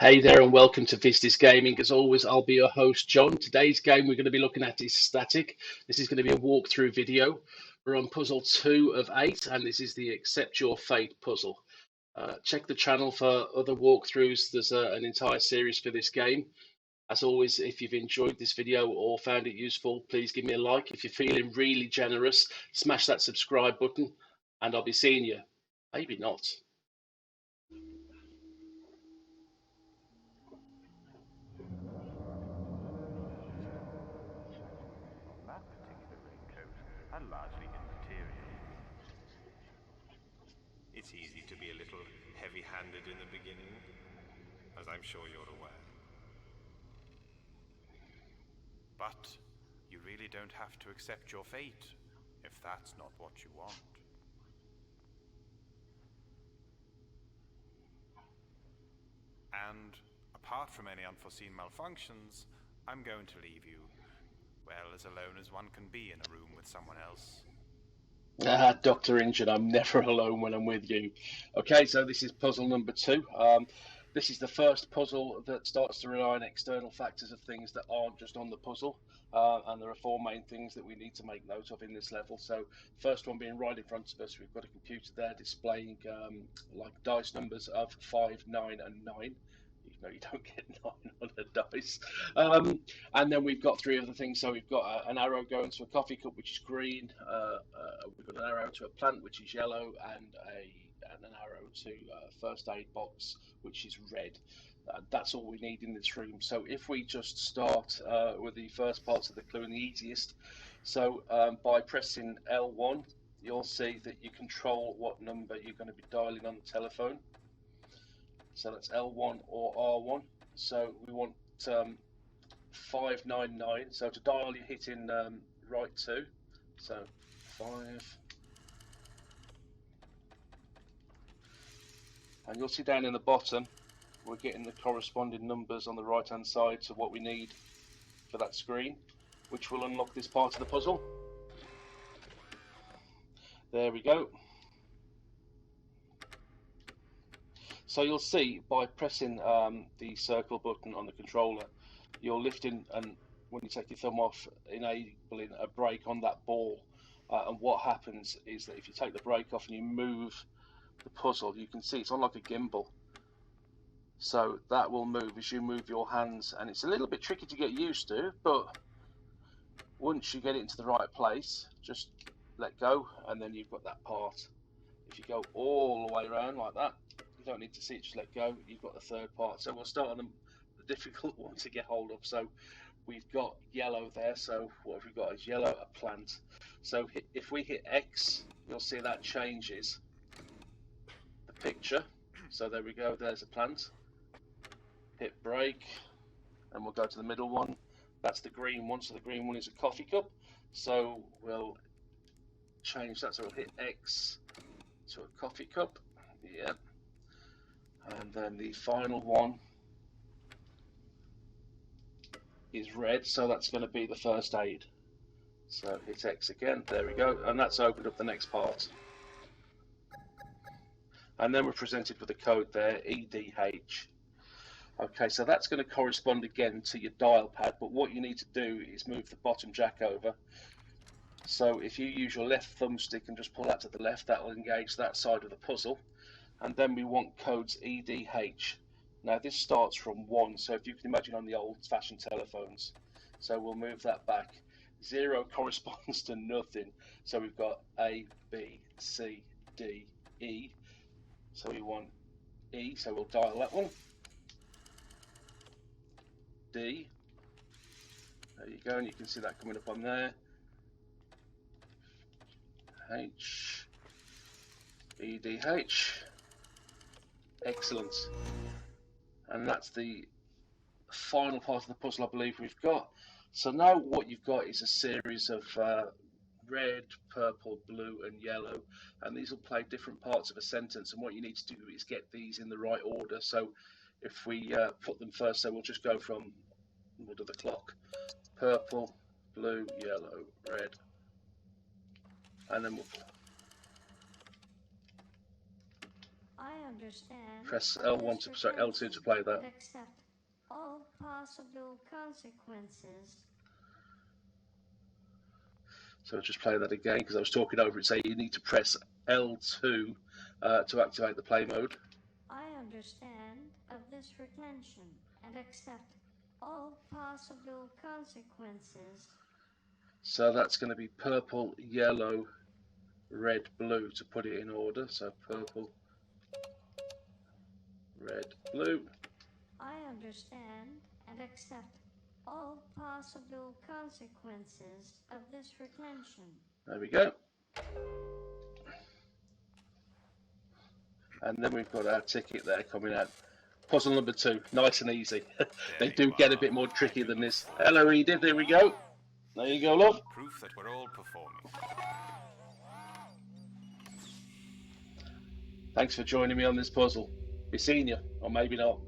Hey there, and welcome to VisDis Gaming. As always, I'll be your host, John. Today's game we're going to be looking at is Static. This is going to be a walkthrough video. We're on puzzle 2 of 8, and this is the Accept Your Fate puzzle. Check the channel for other walkthroughs. There's an entire series for this game. As always, if you've enjoyed this video or found it useful, please give me a like. If you're feeling really generous, smash that subscribe button, and I'll be seeing you. Maybe not. On that particular raincoat are largely immaterial. It's easy to be a little heavy-handed in the beginning, as I'm sure you're aware. But you really don't have to accept your fate, if that's not what you want. And apart from any unforeseen malfunctions, I'm going to leave you, well, as alone as one can be in a room with someone else. Dr. Injured, I'm never alone when I'm with you. Okay, so this is puzzle number 2. This is the first puzzle that starts to rely on external factors of things that aren't just on the puzzle. And there are 4 main things that we need to make note of in this level. So first one being right in front of us, we've got a computer there displaying like dice numbers of 5, 9, and 9. No, you don't get 9 on a dice. And then we've got 3 other things. So we've got an arrow going to a coffee cup, which is green. We've got an arrow to a plant, which is yellow, and an arrow to a first aid box, which is red. That's all we need in this room. So if we just start with the first parts of the clue and the easiest. So by pressing L1, you'll see that you control what number you're going to be dialing on the telephone. So that's L1 or R1. So we want 599. So to dial, you're hitting right 2. So 5. And you'll see down in the bottom, we're getting the corresponding numbers on the right hand side to what we need for that screen, which will unlock this part of the puzzle. There we go. So you'll see by pressing the circle button on the controller, you're lifting, and when you take your thumb off, enabling a brake on that ball. And what happens is that if you take the brake off and you move the puzzle, you can see it's on like a gimbal. So that will move as you move your hands, and it's a little bit tricky to get used to, but once you get it into the right place, just let go, and then you've got that part. If you go all the way around like that, you don't need to see it, just let go, you've got the third part. So we'll start on the difficult one to get hold of. So we've got yellow there, so what have we got is yellow, a plant. So if we hit X, you'll see that changes the picture. So there we go, there's a plant. Hit brake, and we'll go to the middle one. That's the green one, so the green one is a coffee cup. So we'll change that, so we'll hit X to a coffee cup. Yeah. And then the final one is red, so that's going to be the first aid. So hit X again, there we go, and that's opened up the next part. And then we're presented with a code there, EDH. Okay, so that's going to correspond again to your dial pad, but what you need to do is move the bottom jack over. So if you use your left thumbstick and just pull that to the left, that will engage that side of the puzzle. And then we want codes EDH. Now this starts from 1, so if you can imagine on the old-fashioned telephones. So we'll move that back. 0 corresponds to nothing. So we've got A, B, C, D, E. So we want E, so we'll dial that one. D. There you go, and you can see that coming up on there. H. EDH. Excellent. And that's the final part of the puzzle I believe we've got. So now what you've got is a series of red, purple, blue and yellow, and these will play different parts of a sentence, and what you need to do is get these in the right order. So if we put them first, so we'll just go from, we'll do the clock, purple, blue, yellow, red, and then we'll I understand. Press of L1 this to, sorry, L2 to play that. and accept all possible consequences. So I'll just play that again because I was talking over it. Say you need to press L2 to activate the play mode. I understand of this retention and accept all possible consequences. So that's going to be purple, yellow, red, blue to put it in order. So purple, red, blue. I understand and accept all possible consequences of this retention. There we go. And then we've got our ticket there coming out. Puzzle number 2, nice and easy. They do get a bit more tricky than this. Hello, Edith, there we go. There you go, love. Proof that we're all performing. Thanks for joining me on this puzzle. Be seeing you, or maybe not.